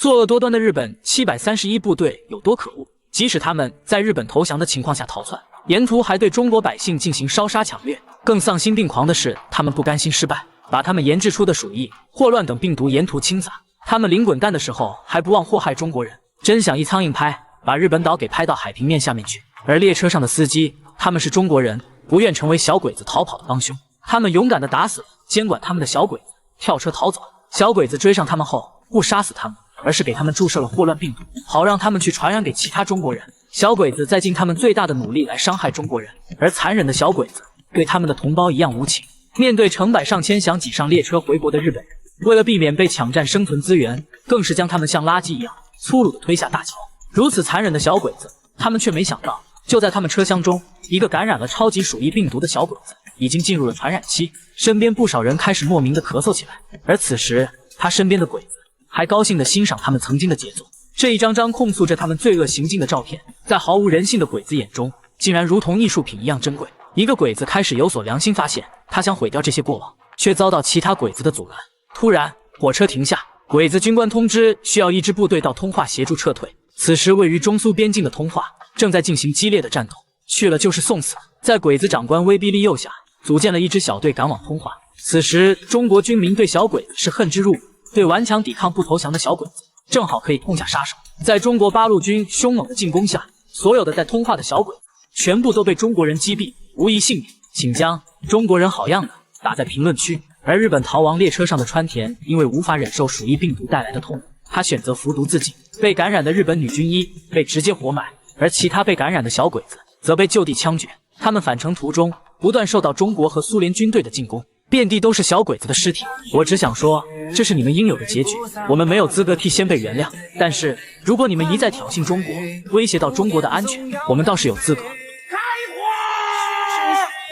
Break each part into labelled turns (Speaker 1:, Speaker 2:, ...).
Speaker 1: 作恶多端的日本731部队有多可恶？即使他们在日本投降的情况下逃窜，沿途还对中国百姓进行烧杀抢掠。更丧心病狂的是，他们不甘心失败，把他们研制出的鼠疫、霍乱等病毒沿途倾洒。他们临滚蛋的时候还不忘祸害中国人，真想一苍蝇拍，把日本岛给拍到海平面下面去。而列车上的司机，他们是中国人，不愿成为小鬼子逃跑的帮凶。他们勇敢地打死了监管他们的小鬼子，跳车逃走。小鬼子追上他们后，不杀死他们，而是给他们注射了霍乱病毒，好让他们去传染给其他中国人。小鬼子在尽他们最大的努力来伤害中国人，而残忍的小鬼子对他们的同胞一样无情。面对成百上千想挤上列车回国的日本人，为了避免被抢占生存资源，更是将他们像垃圾一样粗鲁地推下大桥。如此残忍的小鬼子，他们却没想到，就在他们车厢中，一个感染了超级鼠疫病毒的小鬼子已经进入了传染期，身边不少人开始莫名的咳嗽起来。而此时，他身边的鬼子还高兴地欣赏他们曾经的杰作。这一张张控诉着他们罪恶行径的照片，在毫无人性的鬼子眼中，竟然如同艺术品一样珍贵。一个鬼子开始有所良心发现，他想毁掉这些过往，却遭到其他鬼子的阻拦。突然，火车停下，鬼子军官通知需要一支部队到通化协助撤退。此时，位于中苏边境的通化正在进行激烈的战斗，去了就是送死。在鬼子长官威逼利诱下，组建了一支小队赶往通化。此时，中国军民对小鬼子是恨之入骨，对顽强抵抗不投降的小鬼子正好可以痛下杀手。在中国八路军凶猛的进攻下，所有的在通化的小鬼子全部都被中国人击毙，无一幸免。请将中国人好样的打在评论区。而日本逃亡列车上的川田，因为无法忍受鼠疫病毒带来的痛苦，他选择服毒自尽。被感染的日本女军医被直接活埋，而其他被感染的小鬼子则被就地枪决。他们返程途中不断受到中国和苏联军队的进攻，遍地都是小鬼子的尸体。我只想说，这是你们应有的结局，我们没有资格替先辈原谅。但是如果你们一再挑衅中国，威胁到中国的安全，我们倒是有资格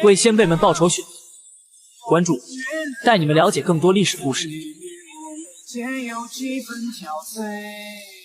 Speaker 1: 为先辈们报仇雪恨。关注，带你们了解更多历史故事。
Speaker 2: 间有几分憔悴。